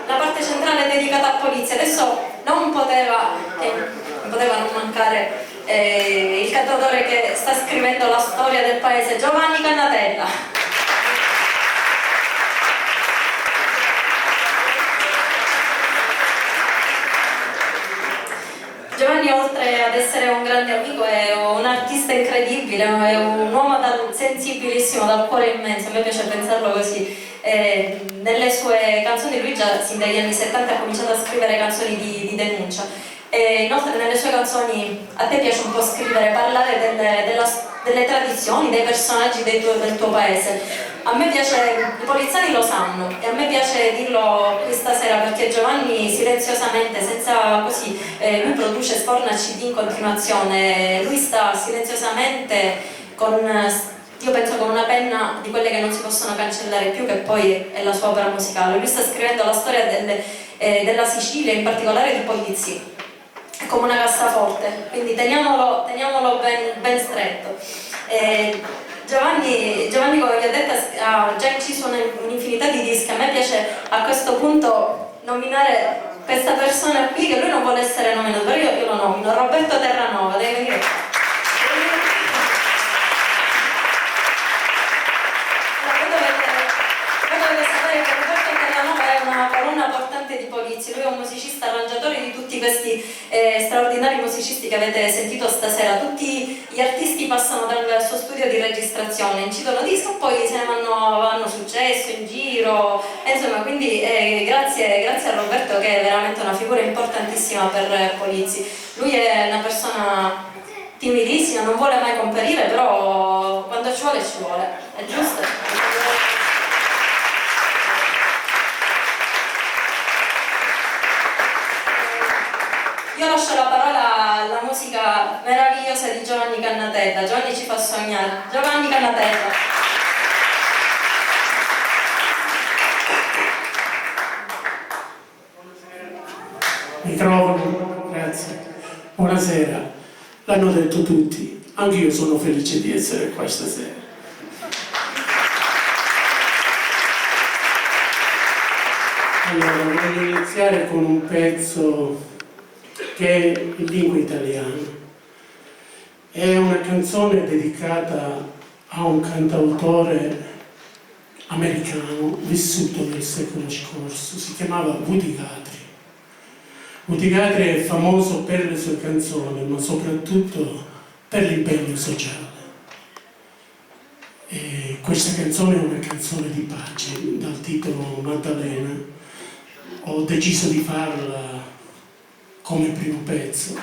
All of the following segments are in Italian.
la parte centrale dedicata a Polizzi. Adesso non poteva non mancare il cantautore che sta scrivendo la storia del paese, Giovanni Cannatella. Giovanni, oltre ad essere un grande amico, è un artista incredibile, è un uomo sensibilissimo, dal cuore immenso. A me piace pensarlo così. Nelle sue canzoni lui già sin dagli anni 70 ha cominciato a scrivere canzoni di denuncia. Inoltre nelle sue canzoni a te piace un po' scrivere, parlare delle tradizioni, dei personaggi del tuo paese. A me piace, i poliziani lo sanno e a me piace dirlo questa sera perché Giovanni silenziosamente, senza così, lui produce, sforna CD in continuazione, lui sta silenziosamente io penso con una penna di quelle che non si possono cancellare più, che poi è la sua opera musicale. Lui sta scrivendo la storia della Sicilia, in particolare di Polizzi. È come una cassaforte, quindi teniamolo ben stretto. Giovanni, come vi ho detto, ha già inciso un'infinità di dischi. A me piace a questo punto nominare questa persona qui, che lui non vuole essere nominato, però io lo nomino, Roberto Terranova. Deve venire. Una colonna portante di Polizzi. Lui è un musicista, arrangiatore di tutti questi straordinari musicisti che avete sentito stasera. Tutti gli artisti passano dal suo studio di registrazione, incidono disco e poi se ne vanno successo in giro, insomma, quindi grazie a Roberto, che è veramente una figura importantissima per Polizzi. Lui è una persona timidissima, non vuole mai comparire, però quando ci vuole, è giusto? Io lascio la parola alla musica meravigliosa di Giovanni Cannatella. Giovanni ci fa sognare. Giovanni Cannatella. Microfono, grazie. Buonasera. L'hanno detto tutti. Anche io sono felice di essere qua stasera. Allora, voglio iniziare con un pezzo che è in lingua italiana. È una canzone dedicata a un cantautore americano vissuto nel secolo scorso, si chiamava Woody Guthrie. Woody Guthrie è famoso per le sue canzoni, ma soprattutto per l'impegno sociale. E questa canzone è una canzone di pace, dal titolo Maddalena. Ho deciso di farla come primo pezzo,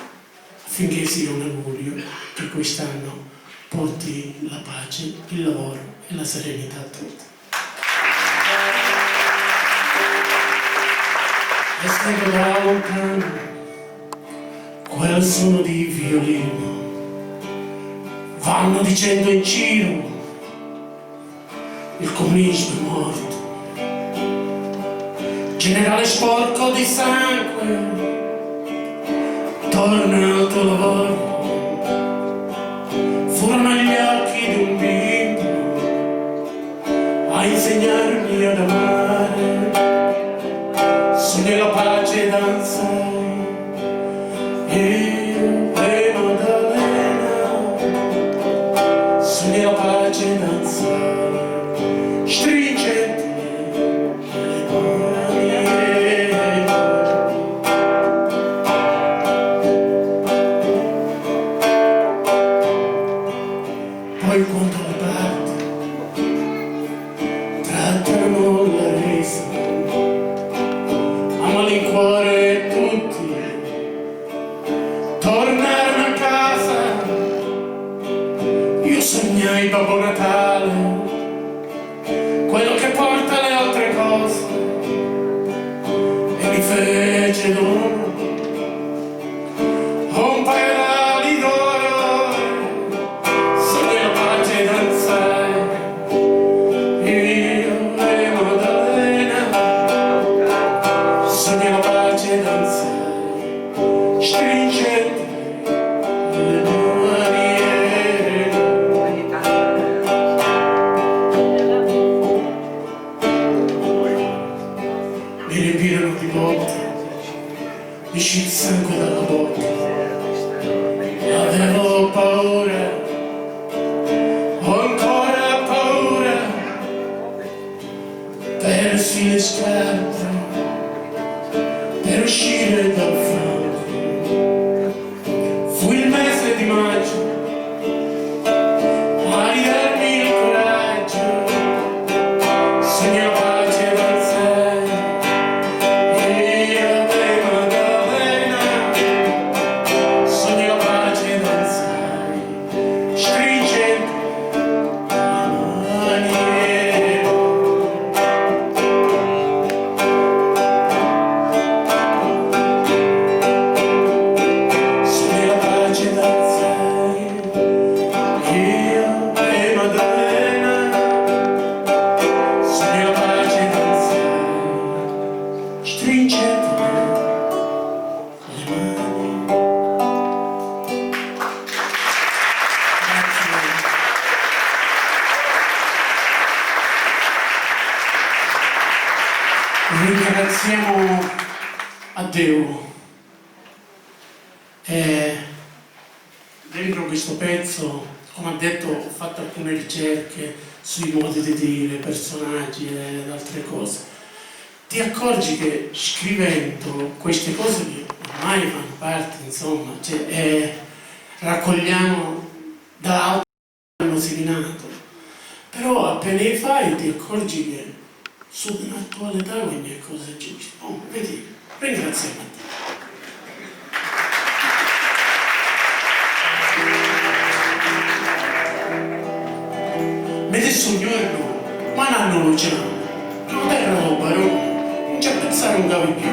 affinché sia un augurio che quest'anno porti la pace, il lavoro e la serenità a tutti. E sento da lontano quel suono di violino, vanno dicendo in giro il comunismo è morto, generale sporco di sangue, torna al tuo lavoro, furono gli occhi di un bimbo a insegnarmi ad amare, sogni la pace danzai, io e Maddalena, sogni la pace danzai, stringenti le mani. Poi quando le parti trattano la resa, a malincuore tutti tornarono a casa. Io sognai Babbo Natale, quello che porta le altre cose, e mi fece dono un paio di d'oro. Sogni la pace danzai, io e Maddalena, sogni la pace danzai, stringenti le mani. Mi riempirono botte, mi esce il sangue dalla bocca. Avevo paura, ho ancora paura, persi le scarpe per uscire dal fango. Fu il mese di maggio a ridarmi il coraggio, sogno pace danzai, io e Maddalena, sogno pace danzai, stringendo le mani. Sogno pace danzai, io e Maddalena, sogno pace danzai, stringendo le mani. Ringraziamo a Dio. E dentro questo pezzo, come ha detto, ho fatto alcune ricerche sui modi di dire, personaggi ed altre cose. Ti accorgi che scrivendo queste cose che ormai fanno parte, insomma, raccogliamo da altri che hanno seminato, però appena li fai ti accorgi che sull'attualità ogni cosa è giusta. Oh, vedi, ringraziamo a te. Vedi sogno, ma non hanno già, non erano barone, non c'è pensare un cavolo più.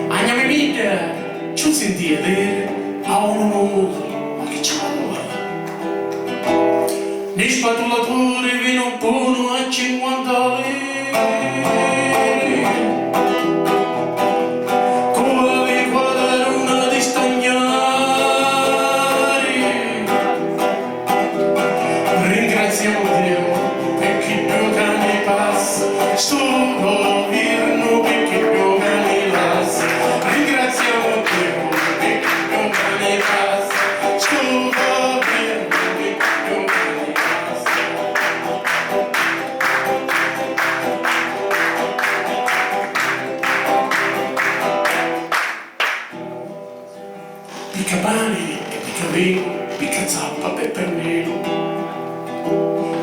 Andiamo in vita, ci sentia dire, a uno, ma che c'è la Gli spatulatori vino buono a 50 lire, con la liquadaruna di stagnare. Ringraziamo Dio perché più che ne passa, sto governo perché più che ne passa. Ringraziamo Dio perché più che ne passa, sto governo perché più che ne passa. Picca pane e picca vino, picca zappa, pepermino.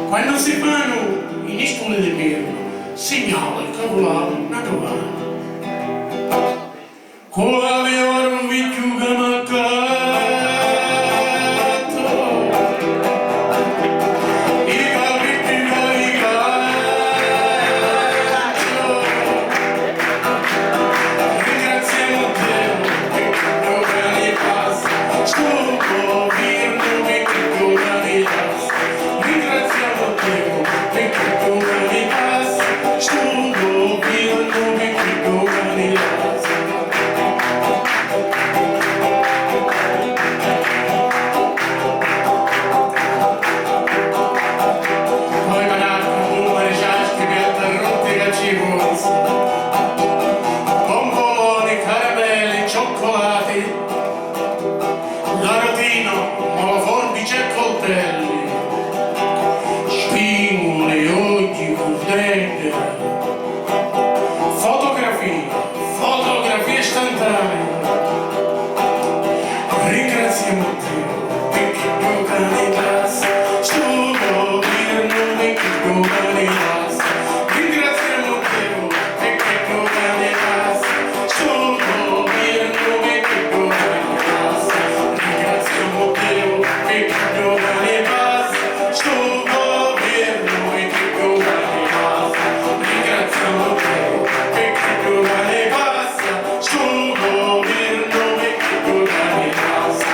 Quando si fanno in isole del Mirno, segnala il cavolano naturale. Quale oro vicchiuga mancato, i capiti dai ghiaccio. Ringraziamo Dio perché più che ne passa, sto governo perché più che ne passa. Ringraziamo Dio perché più che ne passa, sto governo perché più che ne passa. Poi manacco, un maresciallo che rotte che ci fosse, bomboloni, caramelle, cioccolati, l'aratino, forbice e coltelli, spigoli, occhi, cordette, fotografie istantanee. Ringraziamo Dio perché più che ne passa, sto governo perché più che ne passa. Ringraziamo Dio perché più che ne passa, sto governo perché più che ne passa. Ringraziamo Dio perché più che ne passa, sto governo perché più che ne passa. Ringraziamo Dio perché più che ne passa, sto governo perché più che ne passa.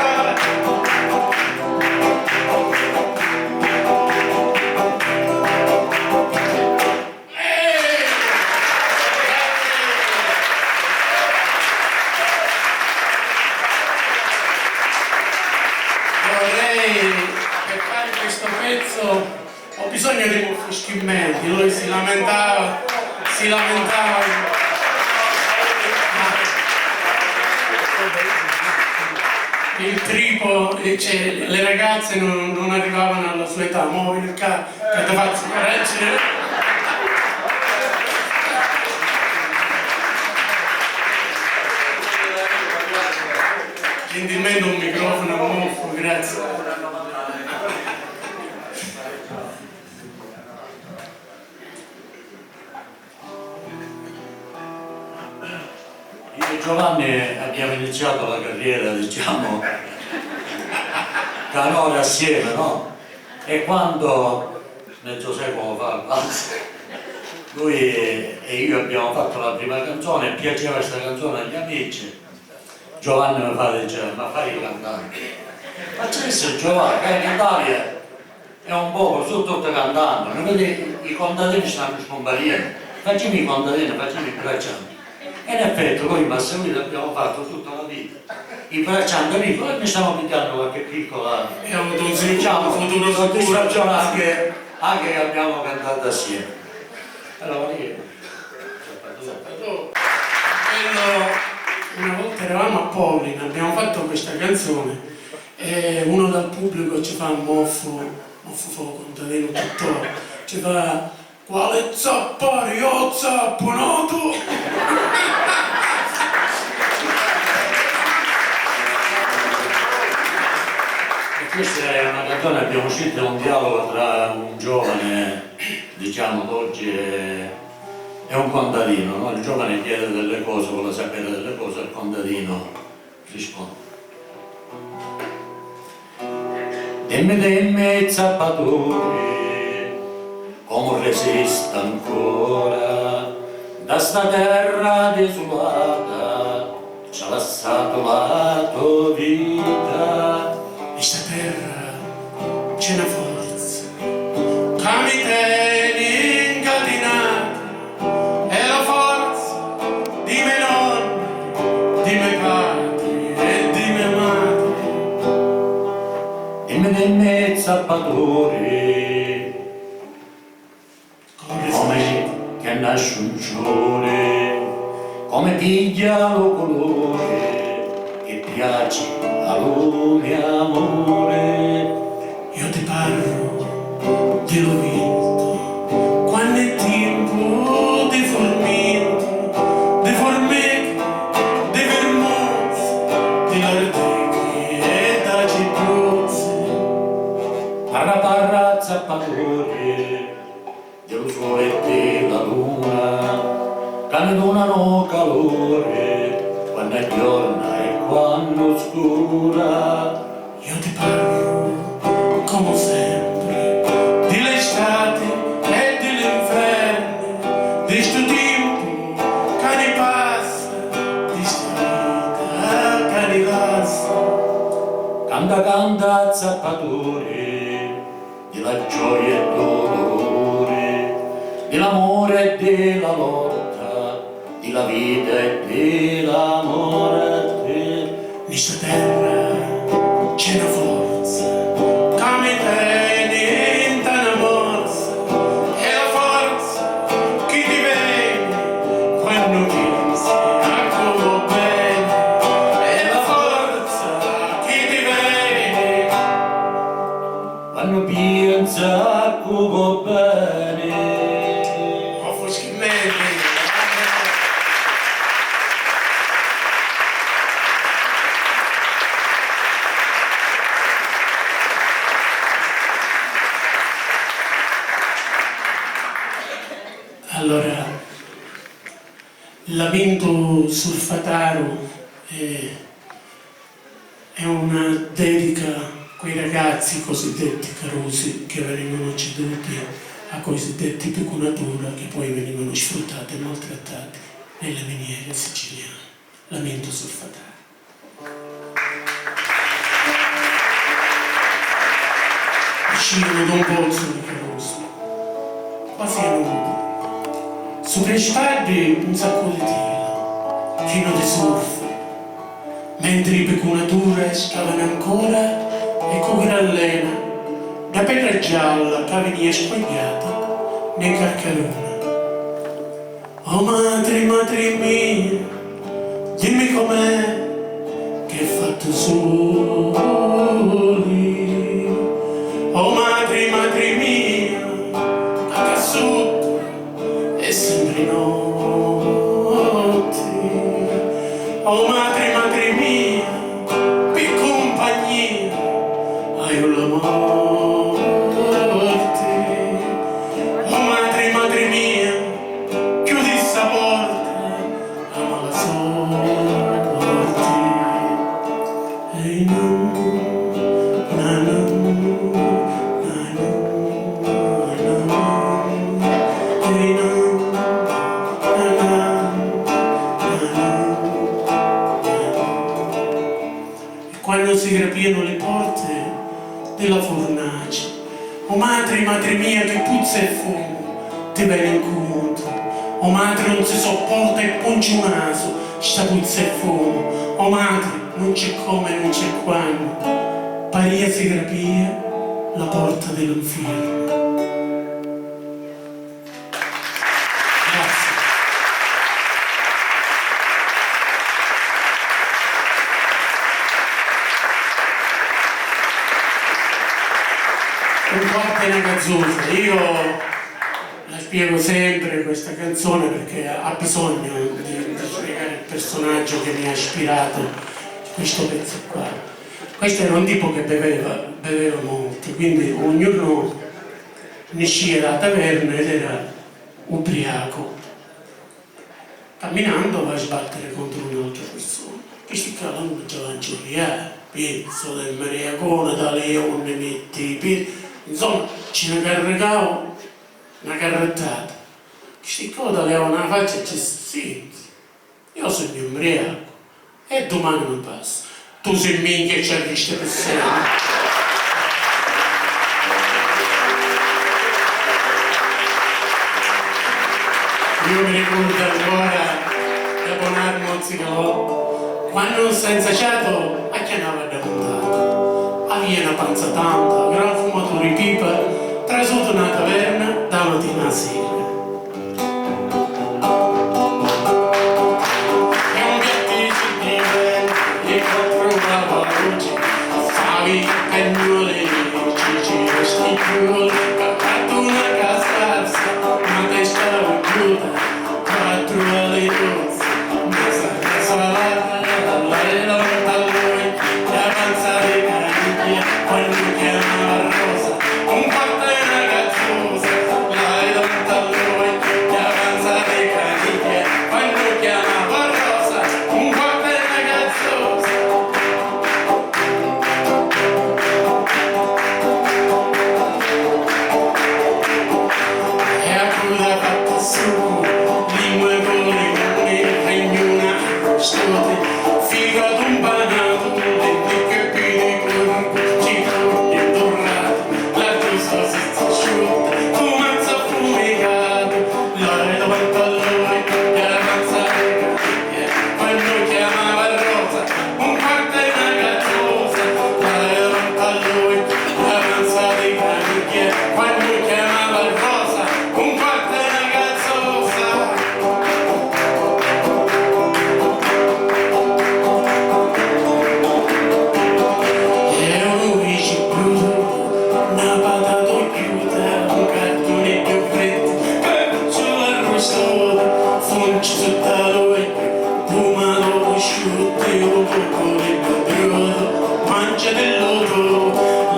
Vorrei, per fare questo pezzo, ho bisogno di un fuschimento. Lui si lamentava. il tripo, cioè, le ragazze non arrivavano alla sua età, muovi il che ti faccio correggere. Gentilmente un microfono muffo, grazie. Io e Giovanni abbiamo iniziato la carriera, diciamo, canore assieme, no? E quando, mezzo secolo fa, lui e io abbiamo fatto la prima canzone, e piaceva questa canzone agli amici. Giovanni mi fa dire, ma fai cantare. Ma c'è se Giovanni, che in Italia è un po' su tutto cantando, non vedi i contadini stanno scomparendo, facciamo i contadini, facciamo i braccianti. E in effetti noi in Massimiliano abbiamo fatto tutta la vita. I braccianti amici, e mi stiamo pigliando qualche piccola, diciamo, soddisfazione anche che abbiamo cantato assieme. Allora io. Una volta eravamo a Pollina, abbiamo fatto questa canzone e uno dal pubblico ci fa un moffo contadino tutto, ci fa quale zappare, io zappo, no tu? E questa è una canzone, abbiamo scritto un dialogo tra un giovane, diciamo d'oggi è un contadino, no? Il giovane chiede delle cose, vuole sapere delle cose, il contadino risponde. Dimmi zappatori, come resiste ancora da sta terra desolata, ci ha lasciato la tua vita. Questa terra c'è una forza, che mi tiene incatinato, è la forza di me nonni, di me padri e di me madri. Dimmi zappatori, come che nasce un fiore, come piglia lo colore che piace allo mio amore. Io ti parlo dello vinto, quando è tempo di formico, di formiche, di vermouth, di larteghi e da cipruzzi. Parra zappatore, dello sole e della luna, che ne donano calore, quando è giorno e quando scura. Io ti parlo, come sempre, dell'estate e dell'inverno, di sto tempo che ne passa, di sta vita che ne passa. Canta, canta, zappatore, della gioia e dolore, dell'amore e della lotta, della vita e della morte. In sta terra c'è una forza, che mi tiene in tana morsa, è la forza che ti vede quando pensi a come bene, è la forza che ti vede quando pensa a come bene. ma foscamente. Allora, il lamento sul Fataro è una dedica a quei ragazzi cosiddetti carusi che venivano ceduti a cosiddetti pecunatura che poi venivano sfruttati e maltrattati nelle miniere siciliane. Lamento sul Fataro. Uscivano da un pozzo di carusi, quasi a nudo. Sopra i spalli un sacco di tela, pieno di surf, mentre i pecunature scavano ancora e con gran lena, da pedra gialla che veniva spogliata nei carcarone. Oh madre, madre mia, dimmi com'è che che fatto soli. Oh madre, madre mia, a sud è sempre notte. Oh madre, madre mia, per compagnia hai la morte. Oh madre, madre mia, chiudi sta porta, ama la sorte. Ehi no, na na, na na, na na. Ehi no, na na, na na. E quando si riaprirono le porte della fornace, oh madre, madre mia, che puzza e fumo ti viene incontro. Oh madre, non si sopporta e punge un naso, sta puzza e fumo. Oh madre, non c'è come, non c'è quando. Paria si grapia la porta dell'inferno. Grazie. Un po' appena cazzuta. Io la spiego sempre questa canzone perché ha bisogno di spiegare il personaggio che mi ha ispirato questo pezzo qua. Questo era un tipo che beveva molto, quindi ognuno ne usciva dalla taverna ed era ubriaco. Camminando va a sbattere contro un'altra persona. Che si calano già a giuriare, pezzo del mariacone, da leone, metti i piedi. Insomma, ci ne carregavo una carrettata. Questi coda aveva una faccia e ci senti. Io sono ubriaco e domani mi passa. Tu sei minchia e ci hai visto per sempre. Io mi ricordo ancora da Bonar Mozzicalò, quando non si è insacciato, a chi andava da montata? Aveva una panza tanta, gran fumatore di pipa, trasuto una taverna da mattina a sera. E un piattici di vento, e quattro cavallucci, stavi cagnole, cici vestigioli, fatto una cascazza, una testa chiusa, quattro alle dozze, mezza salata, dall'aereo a lui, la panza di caniglia, quando chiamava Rosa, un quarto e una cazzosa, l'aereo a lui, la panza di caniglia, quando chiamava Rosa, un quarto e una cazzosa. E a cura fatta su, lingue con limone, regnuna, stote, figa d'un banato, denti che pidi con ciclo e dorrato, la giusta si asciutta, tu mazza fumicato, l'aria davanti a lui, e la panza di caniglia, quando chiamava Rosa, un quarto e una cazzosa, l'aria davanti a lui, la panza di caniglia, quando chiamava Rosa, un quarto e una cazzosa. E un ufficio chiuso, una patata chiusa, un cartone più freddo, cacciola arrostata, funci sotto lui, fumato prosciutto, io coccole e crudo, mangia dell'otto,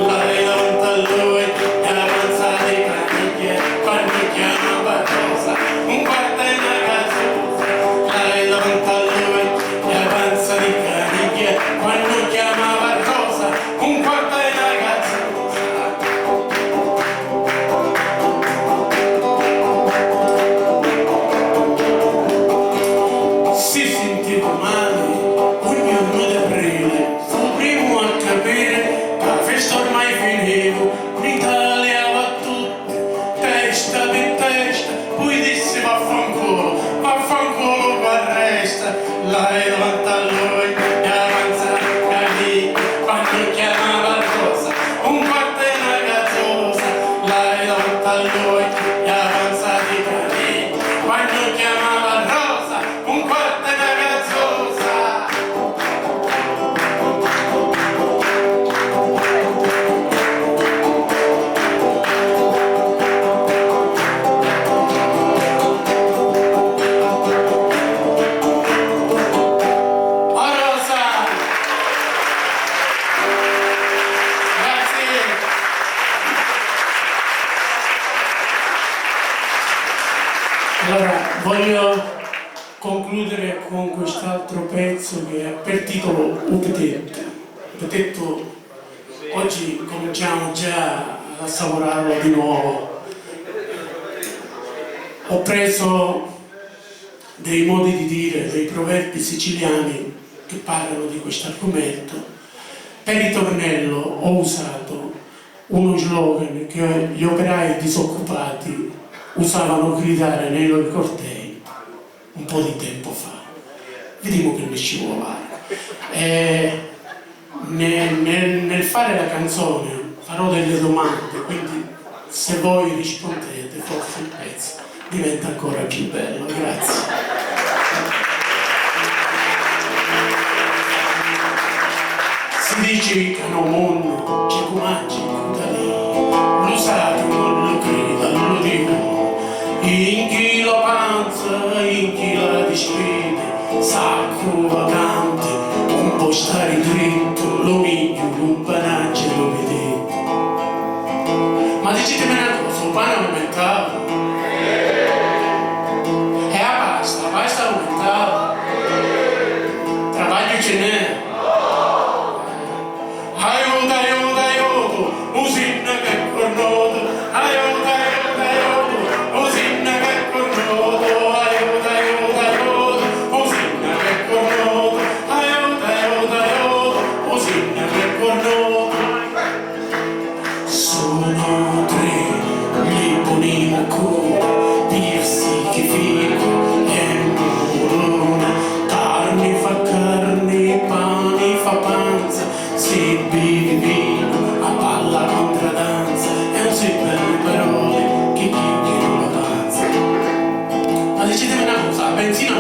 l'aria davanti a lui, e la panza di caniglia, quando chiamava Rosa, un quarto e una cazzosa, l'aria davanti a lui, e la panza di caniglia, quando chiamava Rosa, un quarto e una cazzosa. Si sentiva male, ognuno di aprile, fu primo a capire che la festa ormai finiva, l'Italia va tutte, testa per testa, poi disse vaffanculo qua resta, l'aria davanti a lui, e la panza di quando chiamava Rosa, un quarto e una cazzosa, l'aria davanti a lui, e la panza di quando chiamava Rosa, un quarto e una cazzosa. Voglio concludere con quest'altro pezzo che ha per titolo Upetetto. Upetetto, oggi cominciamo già a assaporarlo di nuovo. Ho preso dei modi di dire, dei proverbi siciliani che parlano di questo argomento. Per ritornello ho usato uno slogan che gli operai disoccupati usavano gridare nei loro cortei un po' di tempo fa. Vediamo che ne ci vuole. Nel fare la canzone farò delle domande, quindi se voi rispondete forse il pezzo diventa ancora più bello. Grazie. Si dice che non mondo, c'è comaggi, lo sato non lo creda, lo dico. In chi la panza, in chi la dispede, sacro vacante, un po' stare dritto, lo miglio, un panaccio lo vedete. Ma dicetemi una cosa, il pane aumentava? E la pasta aumentava? Travaglio ce n'è? Aiuto, aiuto, aiuto, usinna che cornoto, aiuto, aiuto, aiuto, usinna che cornoto, aiuto, aiuto, aiuto, usinna che cornoto, aiuto, aiuto, aiuto, usinna che cornoto. Sono tre gli buoni macconi, pirsi che fico e morona, carne fa carne, pane fa panza, si bevi vino, a palla contradanza, e non si belle parole che chiacchierano la panza. Ma decidete una cosa, la benzina